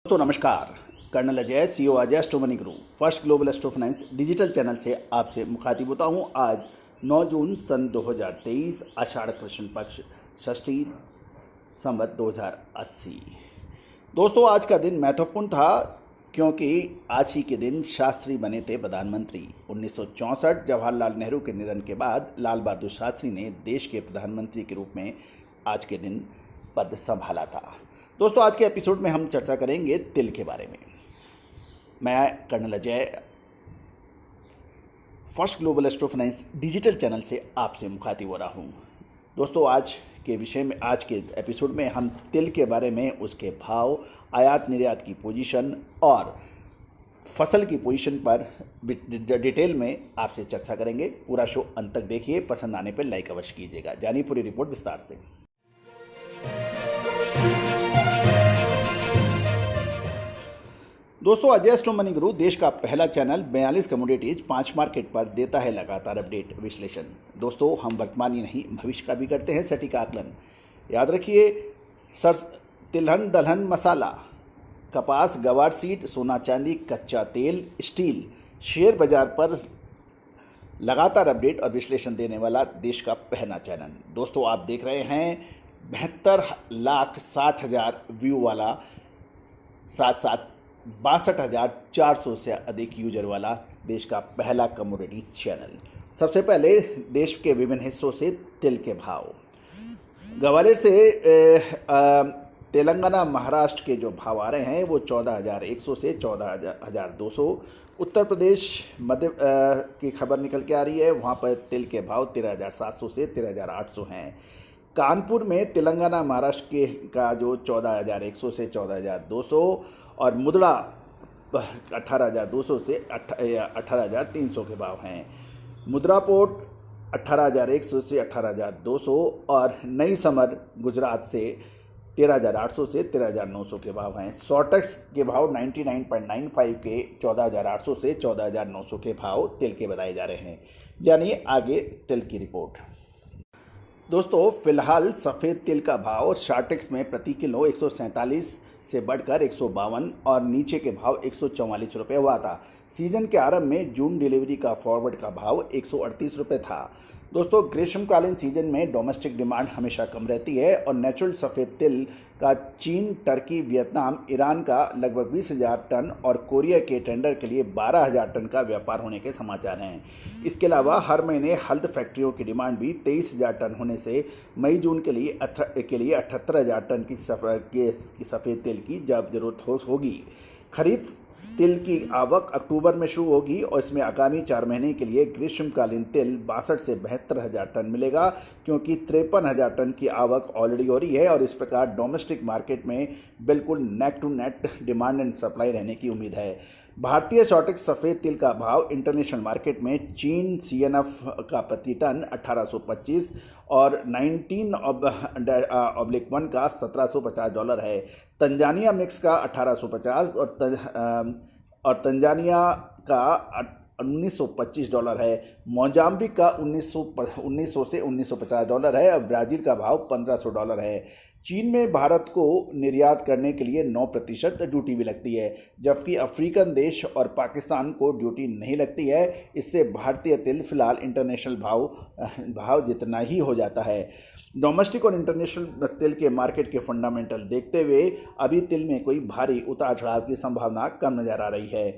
दोस्तों नमस्कार। Colonel Ajay, CEO Ajay astro money guru first global astro finance digital channel से आपसे मुखातिब होता हूं। आज 9 जून सन 2023 आषाढ़ कृष्ण पक्ष षष्ठी संवत 2080। दोस्तों आज का दिन महत्वपूर्ण था क्योंकि आज ही के दिन शास्त्री बने थे प्रधानमंत्री। 1964 जवाहरलाल नेहरू के निधन के बाद लाल बहादुर शास्त्री ने देश के प्रधानमंत्री के रूप में आज के दिन पद संभाला था। दोस्तों आज के एपिसोड में हम चर्चा करेंगे तिल के बारे में। मैं colonel Ajay first global astro finance digital channel से आपसे मुखातिब हो रहा हूं। दोस्तों आज के विषय में, आज के एपिसोड में हम तिल के बारे में, उसके भाव, आयात निर्यात की पोजीशन और फसल की पोजीशन पर डिटेल में आपसे चर्चा करेंगे। पूरा शो अंत तक देखिए, पसंद आने पर लाइक अवश्य कीजिएगा। जानिए पूरी रिपोर्ट विस्तार से। दोस्तों अजय एस्ट्रो मनी गुरु देश का पहला चैनल 42 कमोडिटीज 5 मार्केट पर देता है लगातार अपडेट विश्लेषण। दोस्तों हम वर्तमान ही नहीं भविष्य का भी करते हैं सटीक आकलन। याद रखिए, तिलहन दलहन मसाला, कपास, गवार सीड, सोना चांदी, कच्चा तेल, स्टील, शेयर बाजार पर लगातार अपडेट और विश्लेषण देने वाला देश का पहला चैनल। दोस्तों आप देख रहे हैं 72,60,000 व्यू वाला, साथ साथ 62,400 से अधिक यूजर वाला देश का पहला कमोडिटी चैनल। सबसे पहले देश के विभिन्न हिस्सों से तिल के भाव। ग्वालियर से तेलंगाना महाराष्ट्र के जो भाव आ रहे हैं वो 14,100 से 14,200। उत्तर प्रदेश मध्य की खबर निकल के आ रही है, वहाँ पर तिल के भाव 13,700 से 13,800 हैं। कानपुर में तेलंगाना महाराष्ट्र के का जो 14,100 से 14,200 और मुद्रा 18,200 से 18,300 के भाव हैं। मुद्रा पोर्ट 18,100 से 18,200 और नई समर गुजरात से 13,800 से 13,900 के भाव हैं। सॉटेक्स के भाव 99.95 के 14,800 से 14,900 के भाव तिल के बताए जा रहे हैं। जानिए आगे तिल की रिपोर्ट। दोस्तों फिलहाल सफ़ेद तिल का भाव शार्टेक्स में प्रति किलो 147 से बढ़कर 152 और नीचे के भाव 144 रुपये हुआ था। सीजन के आरंभ में जून डिलीवरी का फॉरवर्ड का भाव 138 रुपये था। दोस्तों ग्रीष्मकालीन सीजन में डोमेस्टिक डिमांड हमेशा कम रहती है और नेचुरल सफ़ेद तिल का चीन, टर्की, वियतनाम, ईरान का लगभग 20,000 टन और कोरिया के टेंडर के लिए 12,000 टन का व्यापार होने के समाचार हैं। इसके अलावा हर महीने हल्द फैक्ट्रियों की डिमांड भी 23,000 टन होने से मई जून के लिए 78,000 टन की सफ़ेद तिल की जरूरत होगी। खरीफ तिल की आवक अक्टूबर में शुरू होगी और इसमें आगामी 4 महीने के लिए ग्रीष्मकालीन तिल 62 से 72,000 टन मिलेगा, क्योंकि 53,000 टन की आवक ऑलरेडी हो रही है और इस प्रकार डोमेस्टिक मार्केट में बिल्कुल neck to neck demand and supply रहने की उम्मीद है। भारतीय शॉर्टेक्स सफ़ेद तिल का भाव इंटरनेशनल मार्केट में चीन CNF का प्रति टन 1825 और 19/1 का $1,750 है। तंजानिया मिक्स का 1850 और तंजानिया का $1,925 है। मोजाम्बिक का 1900 से $1,950 है और ब्राज़ील का भाव $1,500 है। चीन में भारत को निर्यात करने के लिए 9% ड्यूटी भी लगती है, जबकि अफ्रीकन देश और पाकिस्तान को ड्यूटी नहीं लगती है। इससे भारतीय तिल फिलहाल इंटरनेशनल भाव जितना ही हो जाता है। डोमेस्टिक और इंटरनेशनल तिल के मार्केट के फंडामेंटल देखते हुए अभी तिल में कोई भारी उतार चढ़ाव की संभावना कम नज़र आ रही है।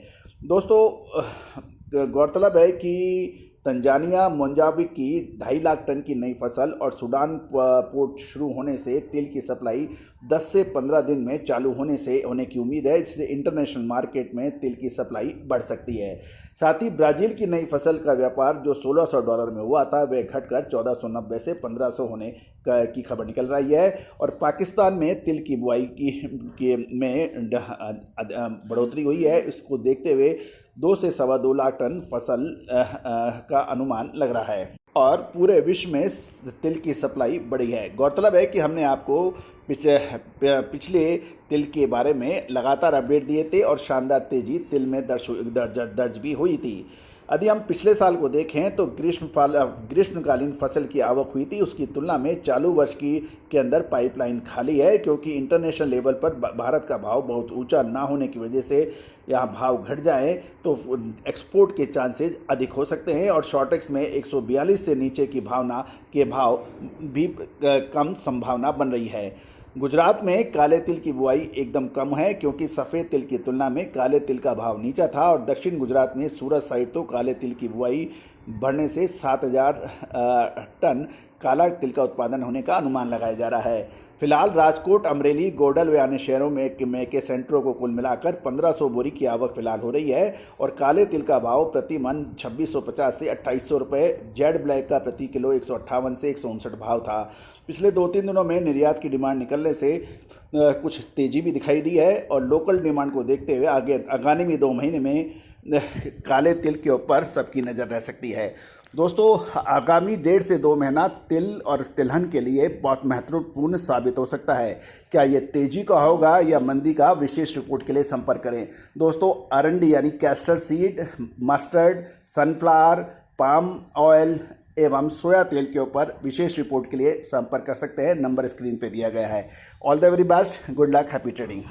दोस्तों गौरतलब है कि तंजानिया मोजाम्बिक की 2.5 लाख टन की नई फसल और सूडान पोर्ट शुरू होने से तिल की सप्लाई 10 से 15 दिन में चालू होने की उम्मीद है। इससे इंटरनेशनल मार्केट में तिल की सप्लाई बढ़ सकती है। साथ ही ब्राज़ील की नई फसल का व्यापार जो $1,600 में हुआ था वह घटकर 1,490 से 1,500 होने की खबर निकल रही है और पाकिस्तान में तिल की बुआई में बढ़ोतरी हुई है। इसको देखते हुए 2 से 2.25 लाख टन फसल का अनुमान लग रहा है और पूरे विश्व में तिल की सप्लाई बढ़ी है। गौरतलब है कि हमने आपको पिछले तिल के बारे में लगातार अपडेट दिए थे और शानदार तेजी तिल में दर्ज भी हुई थी। यदि हम पिछले साल को देखें तो ग्रीष्मकालीन फसल की आवक हुई थी, उसकी तुलना में चालू वर्ष के अंदर पाइपलाइन खाली है, क्योंकि इंटरनेशनल लेवल पर भारत का भाव बहुत ऊंचा ना होने की वजह से यहाँ भाव घट जाए तो एक्सपोर्ट के चांसेस अधिक हो सकते हैं और शॉर्टेक्स में 142 से नीचे की भाव भी कम संभावना बन रही है। गुजरात में काले तिल की बुआई एकदम कम है, क्योंकि सफ़ेद तिल की तुलना में काले तिल का भाव नीचा था और दक्षिण गुजरात में सूरत साइड तो काले तिल की बुआई बढ़ने से 7,000 टन काला तिल का उत्पादन होने का अनुमान लगाया जा रहा है। फिलहाल राजकोट, अमरेली, गोंडल व अन्य शहरों में के सेंटरों को कुल मिलाकर 1500 बोरी की आवक फिलहाल हो रही है और काले तिल का भाव प्रति मन 2650 से 2800 रुपये, जेड ब्लैक का प्रति किलो 158 से 159 भाव था। पिछले 2-3 दिनों में निर्यात की डिमांड निकलने से कुछ तेज़ी भी दिखाई दी है और लोकल डिमांड को देखते हुए आगामी 2 महीने में काले तिल के ऊपर सबकी नज़र रह सकती है। दोस्तों, आगामी 1.5 से 2 महीना तिल और तिलहन के लिए बहुत महत्वपूर्ण साबित हो सकता है। क्या ये तेजी का होगा या मंदी का? विशेष रिपोर्ट के लिए संपर्क करें। दोस्तों, अरंडी यानी castor seed, mustard, sunflower, palm oil एवं सोया तेल के ऊपर विशेष रिपोर्ट के लिए संपर्क कर सकते हैं। नंबर स्क्रीन पे दिया गया है। All the very best, good luck, happy trading.